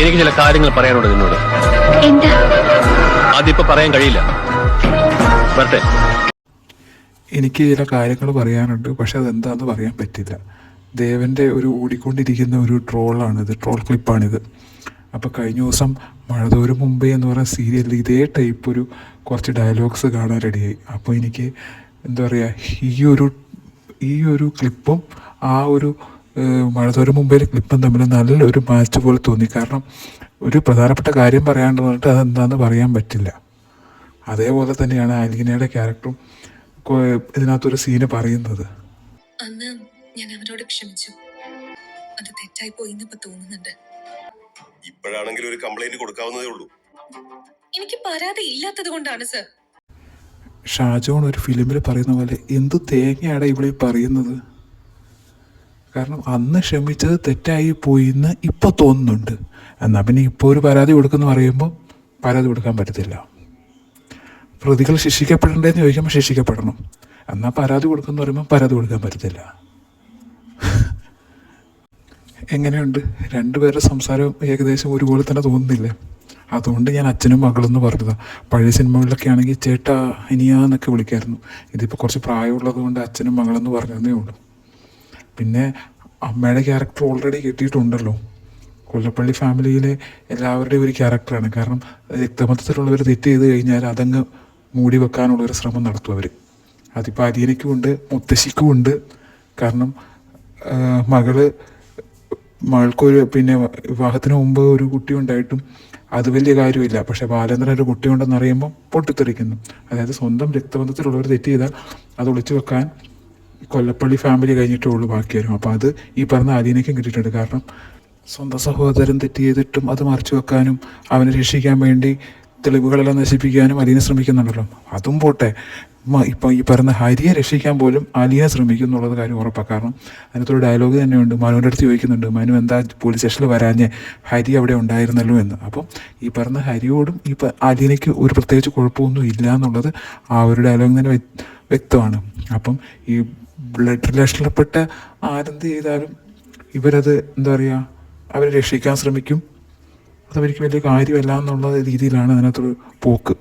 എനിക്ക് ചില കാര്യങ്ങൾ പറയാനുണ്ട് നിന്നോട്. എന്താ? അതിപ്പോ പറയാൻ കഴിയില്ല. വരട്ടെ. എനിക്ക് ചില കാര്യങ്ങൾ പറയാനുണ്ട്, പക്ഷെ അതെന്താണെന്ന് പറയാൻ പറ്റില്ല. ദേവൻ്റെ ഒരു ഓടിക്കൊണ്ടിരിക്കുന്ന ഒരു ട്രോളാണിത്, ട്രോൾ ക്ലിപ്പാണിത്. അപ്പോൾ കഴിഞ്ഞ ദിവസം മഴതോരും മുമ്പേ എന്ന് പറയുന്ന സീരിയലിൽ ഇതേ ടൈപ്പ് ഒരു കുറച്ച് ഡയലോഗ്സ് കാണാൻ റെഡിയായി. അപ്പോൾ എനിക്ക് എന്താ പറയുക, ഈ ഒരു ക്ലിപ്പും ആ ഒരു മഴതോരും മുമ്പേ ക്ലിപ്പും തമ്മിൽ നല്ലൊരു മാച്ച് പോലെ തോന്നി. കാരണം ഒരു പ്രധാനപ്പെട്ട കാര്യം പറയാണ്ട് പറഞ്ഞിട്ട് അതെന്താണെന്ന് പറയാൻ പറ്റില്ല. അതേപോലെ തന്നെയാണ് അലീനയുടെ ക്യാരക്ടറും ഇതിനകത്തൊരു സീന് പറയുന്നത്. അന്ന് ഞാൻ അവരോട് ക്ഷമിച്ചു. അത് തെറ്റായി പോയിന്ന് ഇപ്പൊ തോന്നുന്നുണ്ട്. ഇപ്പോഴാണെങ്കിൽ ഒരു കംപ്ലൈന്റ് കൊടുക്കാവുന്നതേ ഉള്ളൂ. എനിക്ക് പരാതി ഇല്ലാത്തത് കൊണ്ടാണ് സർ. ഷാജോൺ ഒരു ഫിലിമിൽ പറയുന്ന പോലെ എന്ത് തേങ്ങയാണ് ഇവിടെ പറയുന്നത്. കാരണം അന്ന് ക്ഷമിച്ചത് തെറ്റായി പോയിന്ന് ഇപ്പോൾ തോന്നുന്നുണ്ട്. എന്നാൽ പിന്നെ ഇപ്പോൾ ഒരു പരാതി കൊടുക്കുന്ന പറയുമ്പോൾ പരാതി കൊടുക്കാൻ പറ്റത്തില്ല. പ്രതികൾ ശിക്ഷിക്കപ്പെടേണ്ടതെന്ന് ചോദിക്കുമ്പോൾ ശിക്ഷിക്കപ്പെടണം. എന്നാൽ പരാതി കൊടുക്കുമെന്ന് പറയുമ്പോൾ പരാതി കൊടുക്കാൻ പറ്റത്തില്ല. എങ്ങനെയുണ്ട്? രണ്ടുപേരുടെ സംസാരം ഏകദേശം ഒരുപോലെ തന്നെ തോന്നുന്നില്ലേ? അതുകൊണ്ട് ഞാൻ അച്ഛനും മകളെന്ന് പറഞ്ഞതാണ്. പഴയ സിനിമകളിലൊക്കെ ആണെങ്കിൽ ചേട്ടാ ഇനിയാന്നൊക്കെ വിളിക്കായിരുന്നു. ഇതിപ്പോൾ കുറച്ച് പ്രായമുള്ളത് കൊണ്ട് അച്ഛനും മകളെന്ന് പറഞ്ഞതേ ഉള്ളൂ. പിന്നെ അമ്മയുടെ ക്യാരക്ടർ ഓൾറെഡി കിട്ടിയിട്ടുണ്ടല്ലോ. കൊല്ലപ്പള്ളി ഫാമിലിയിലെ എല്ലാവരുടെയും ഒരു ക്യാരക്ടറാണ്. കാരണം രക്തബന്ധത്തിലുള്ളവർ തെറ്റ് ചെയ്ത് കഴിഞ്ഞാൽ അതങ്ങ് മൂടി വെക്കാനുള്ളൊരു ശ്രമം നടത്തും അവർ. അതിപ്പോൾ അരിയനയ്ക്കും ഉണ്ട്, മുത്തശ്ശിക്കും ഉണ്ട്. കാരണം മകൾക്കൊരു പിന്നെ വിവാഹത്തിന് മുമ്പ് ഒരു കുട്ടി ഉണ്ടായിട്ടും അത് വലിയ കാര്യമില്ല. പക്ഷേ ബാലേന്ദ്രൻ ഒരു കുട്ടിയുണ്ടെന്ന് അറിയുമ്പോൾ പൊട്ടിത്തെറിക്കുന്നു. അതായത് സ്വന്തം രക്തബന്ധത്തിലുള്ളവർ തെറ്റ് ചെയ്താൽ അത് ഒളിച്ചു വെക്കാൻ കൊല്ലപ്പള്ളി ഫാമിലി കഴിഞ്ഞിട്ടേ ഉള്ളൂ ബാക്കിയാരും. അപ്പോൾ അത് ഈ പറഞ്ഞ അലീനയ്ക്കും കിട്ടിയിട്ടുണ്ട്. കാരണം സ്വന്തം സഹോദരൻ തെറ്റ് ചെയ്തിട്ടും അത് മറച്ചു വെക്കാനും അവനെ രക്ഷിക്കാൻ വേണ്ടി തെളിവുകളെല്ലാം നശിപ്പിക്കാനും അലീന ശ്രമിക്കുന്നുണ്ടല്ലോ. അതും പോട്ടെ, ഇപ്പം ഈ പറഞ്ഞ ഹരിയെ രക്ഷിക്കാൻ പോലും അലീന ശ്രമിക്കും എന്നുള്ളത് കാര്യം ഉറപ്പാണ്. കാരണം അതിനകത്തൊരു ഡയലോഗ് തന്നെയുണ്ട്. മനുവിൻ്റെ അടുത്ത് ചോദിക്കുന്നുണ്ട്, മനു എന്താ പോലീസ് സ്റ്റേഷനിൽ വരാഞ്ഞ്, ഹരി അവിടെ ഉണ്ടായിരുന്നല്ലോ എന്ന്. അപ്പം ഈ പറഞ്ഞ ഹരിയോടും ഈ അലീനയ്ക്ക് ഒരു പ്രത്യേകിച്ച് കുഴപ്പമൊന്നും ഇല്ല എന്നുള്ളത് ആ ഒരു ഡയലോഗ് തന്നെ വ്യക്തമാണ്. അപ്പം ഈ ബ്ലഡ് റിലേഷനിൽപ്പെട്ട ആരെന്ത് ചെയ്താലും ഇവരത് എന്താ പറയുക, അവരെ രക്ഷിക്കാൻ ശ്രമിക്കും. അതവർക്ക് വലിയ കാര്യമല്ല എന്നുള്ള രീതിയിലാണ് അതിനകത്തൊരു പോക്ക്.